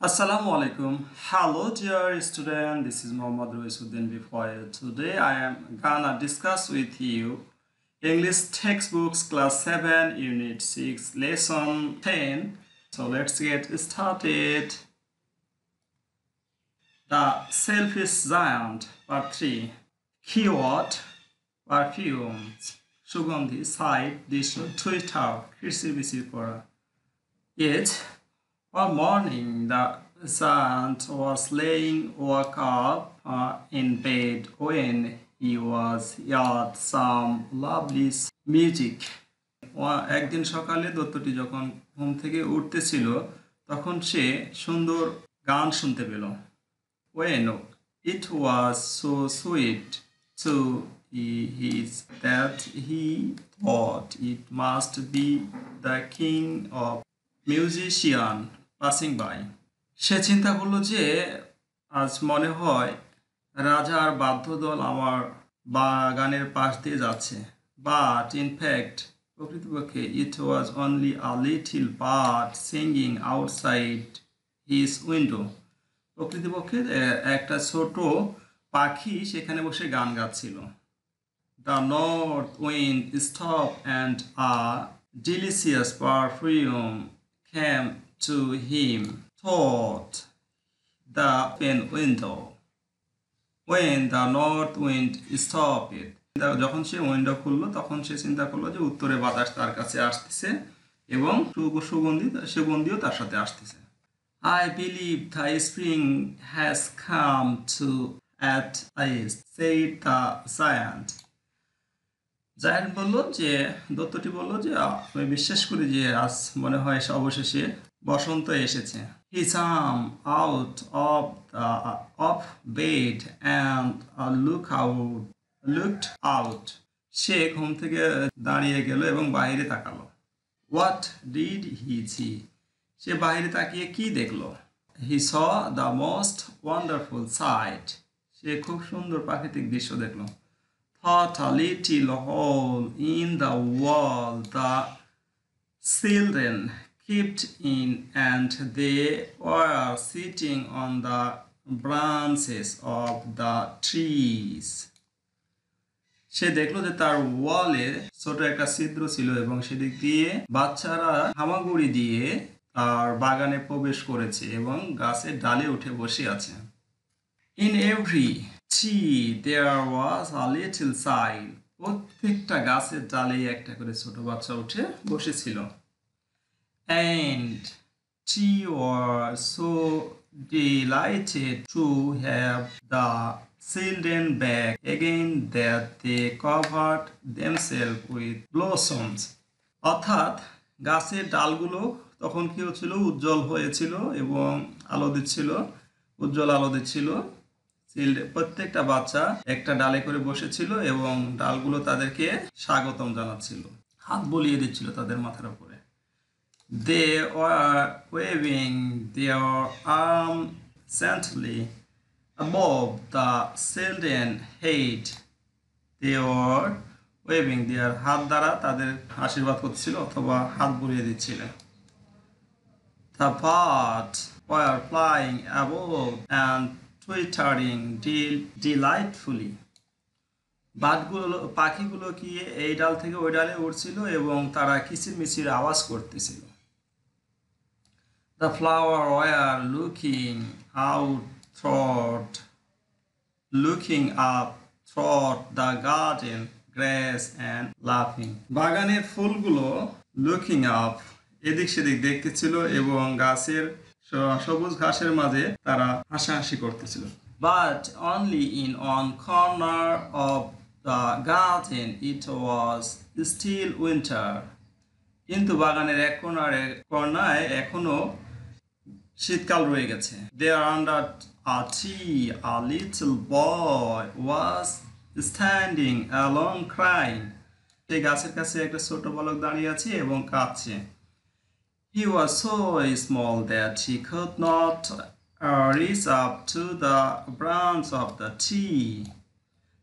Assalamu alaikum. Hello, dear student. This is Muhammad Ruisuddin Bifoye. Today I am gonna discuss with you English textbooks class 7 unit 6 lesson 10. So let's get started. The Selfish Giant part 3. Keyword perfumes সুগন্ধি site দৃশ্য Twitter কৃষি করা It one morning, the giant was laying woke up in bed when he was heard some lovely music. একদিন সকালে দত্তটি যখন ঘুম থেকে উঠতেছিল তখন সে সুন্দর গান শুনতে পেল। When it was so sweet to his that he thought it must be the king of musician passing by. সে চিন্তা করলো যে আজ মনে হয় রাজার বাদ্যদল আমার বাগানের পাশ দিয়ে যাচ্ছে। But in fact, প্রকৃতপক্ষে it was only a little bird singing outside his window. প্রকৃতপক্ষে একটা ছোট পাখি সেখানে বসে গান গাচ্ছিল। The north wind stopped and a delicious perfume came to him through the open window. When the north wind stopped, যখন সে window খুললো তখন সে চিন্তা করলো যে উত্তরে বাতাস তার কাছে আসতেছে এবং সুগন্ধিও তার সাথে আসতেছে। I believe the spring has come to at last, said the giant. Giant বলল যে দত্তটি বলল যে আমি বিশ্বাস করি যে আজ মনে হয় অবশেষে বসন্ত এসেছে। He jumped out of bed and looked out. সে ঘুম থেকে দাঁড়িয়ে গেল এবং বাইরে তাকালো। What did he see? সে বাইরে তাকিয়ে কি দেখলো? He saw the most wonderful sight. সে খুব সুন্দর প্রাকৃতিক দৃশ্য দেখলো। Thought a little hole in the wall the children kept in, and they were sitting on the branches of the trees. সে দেখলো যে তার ওয়ালে ছোট একটা ছিদ্র ছিল এবং সেদিক দিয়ে বাচ্চারা হামাগুড়ি দিয়ে তার বাগানে প্রবেশ করেছে এবং গাছের ডালে উঠে বসে আছে। In every tree there was a little child. প্রত্যেকটা গাছের ডালে একটা করে ছোট বাচ্চা উঠে বসেছিল। And they were so delighted to have the children back again that they covered themselves with blossoms. অর্থাৎ গাছের ডালগুলো তখন কি হচ্ছিল, উজ্জ্বল হয়েছিল এবং আলো দিচ্ছিল, উজ্জ্বল আলো দিচ্ছিল। প্রত্যেকটা বাচ্চা একটা ডালে করে বসেছিল এবং ডালগুলো তাদেরকে স্বাগতম জানাচ্ছিল, হাত বুলিয়ে দিচ্ছিল তাদের মাথার উপরে। They were waving their arms gently above the children's head. They were waving their হাত দ্বারা তাদের আশীর্বাদ করছিল অথবা হাত বুলিয়ে দিচ্ছিল। The birds were flying above and twittering delightfully. পাখিগুলো কি এই ডাল থেকে ওই ডালে উড়ছিল এবং তারা কিচিরমিচির আওয়াজ করতেছিল। The flower were looking up through the garden grass and laughing. বাগানের ফুলগুলো looking up এদিক সেদিক দেখতেছিল এবং গাছের সবুজ ঘাসের মাঝে তারা হাসাহাসি করতেছিল। But only in one corner of the garden it was still winter. কিন্তু বাগানের এক কোণায় এখনো শীতকাল রয়ে গেছে। There under a tree a little boy was standing alone crying. সেই গাছের কাছে একটা ছোট বালক দাঁড়িয়ে আছে এবং কাঁদছে। He was so small that he could not reach up to the branch of the tree.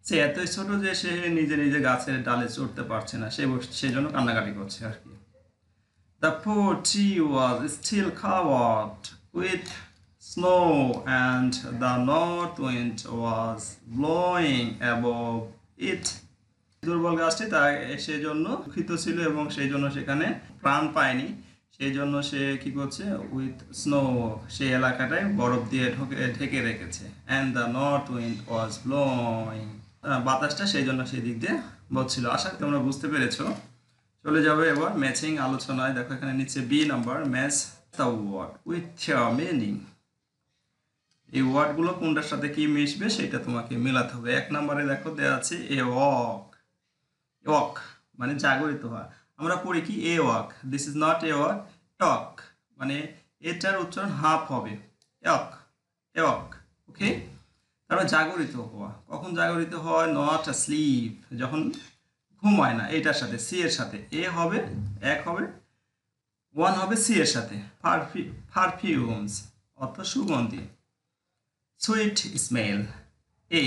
সে এতই ছোট যে সে নিজে নিজে গাছের ডালে চড়তে পারছে না, সেজন্য কান্নাকাটি করছে আর কি। The poor tree was still covered with snow and the north wind was blowing above it. দুর্বল গাছটি তাই সেই জন্য দুঃখিত ছিল এবং সেই জন্য সেখানে প্রাণ পায়নি, সেই জন্য সে কি করছে, উইথ স্নো সেই এলাকাটায় বরফ দিয়ে ঢেকে রেখেছে। And the north wind was blowing, বাতাসটা সেই জন্য সেই দিক দিয়ে বলছিল। আশা করি তোমরা বুঝতে পেরেছো। চলে যাবে এবার ম্যাচিং আলোচনায়। দেখো এখানে নিচে B number, match the word with meaning. এই ওয়ার্ডগুলো কোনটার সাথে কি মিশবে সেটা তোমাকে মেলাতে হবে। এক নম্বরে দেখো দেওয়া আছে এ ওয়াক, ওয়াক মানে জাগরিত হওয়া। আমরা পড়ি কি a walk, this is not a walk, talk মানে এটার উচ্চারণ হাফ হবে, এক এক, ওকে। তারপর জাগরিত হওয়া, কখন জাগরিত হয়, নট স্লিপ, যখন ঘুমায় না। এটার সাথে সি এর সাথে এ হবে, এক হবে, ওয়ান হবে সি এর সাথে, পারফিউমস অর্থ সুগন্ধি। সুইট স্মেল, এ।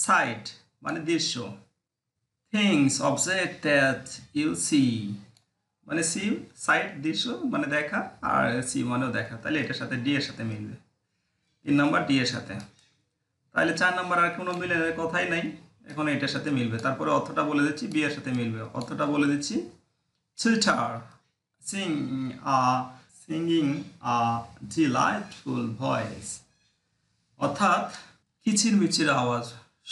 সাইট মানে দৃশ্য, things object that you see মানে সি, সাইট দৃশ্য মানে দেখা, আর সি মানেও দেখা, তাহলে এটার সাথে ডি এর সাথে মিলবে। 3 নম্বর ডি এর সাথে, তাহলে 4 নম্বর আর কোনো মিলে কথাই নাই, এখন এটার সাথে মিলবে। তারপরে অর্থটা বলে দিচ্ছি, বি এর সাথে মিলবে। অর্থটা বলে দিচ্ছি, sweeter singing a delightful voice, অর্থাৎ কিচিরমিচির আওয়াজ,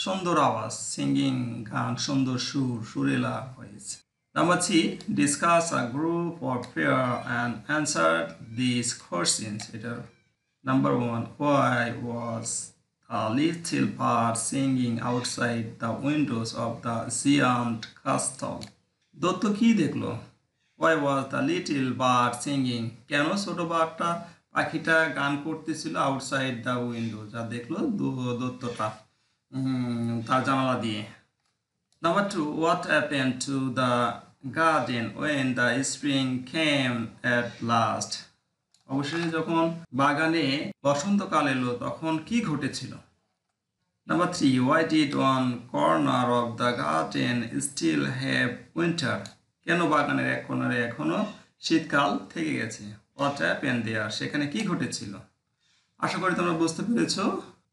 সুন্দর আওয়াজ, সিঙ্গিং গান, সুন্দর সুর, সুরেলা voice. Number 3, discuss a group of pair and answer this questions. এটা number 1, why was a little bird singing outside the windows of the giant castle? Dutta কি দেখলো? Why was the little bird singing? কেন ছোট পাখিটা গান করতেছিল outside the window, যা দেখলো দত্তটা তার জানালা দিয়ে। Number 2, what happened to the garden when the spring came at last? অবশেষে যখন বাগানে বসন্তকাল এলো তখন কি ঘটেছিল? Number 3, why did one corner of the garden still have winter? কেন বাগানের এক কোণারে এখনো শীতকাল থেকে গেছে? What happened there? সেখানে কি ঘটেছিল? আশা করি তোমরা বুঝতে পেরেছো।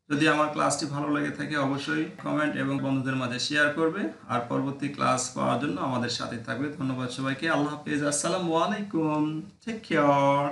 যদি আমার ক্লাসটি ভালো লেগে থাকে অবশ্যই কমেন্ট এবং বন্ধুদের মাঝে শেয়ার করবে, আর পরবর্তী ক্লাস পাওয়ার জন্য আমাদের সাথে থাকবে। ধন্যবাদ সবাইকে, আল্লাহ হাফেজ, আসসালামু আলাইকুম, টেক কেয়ার।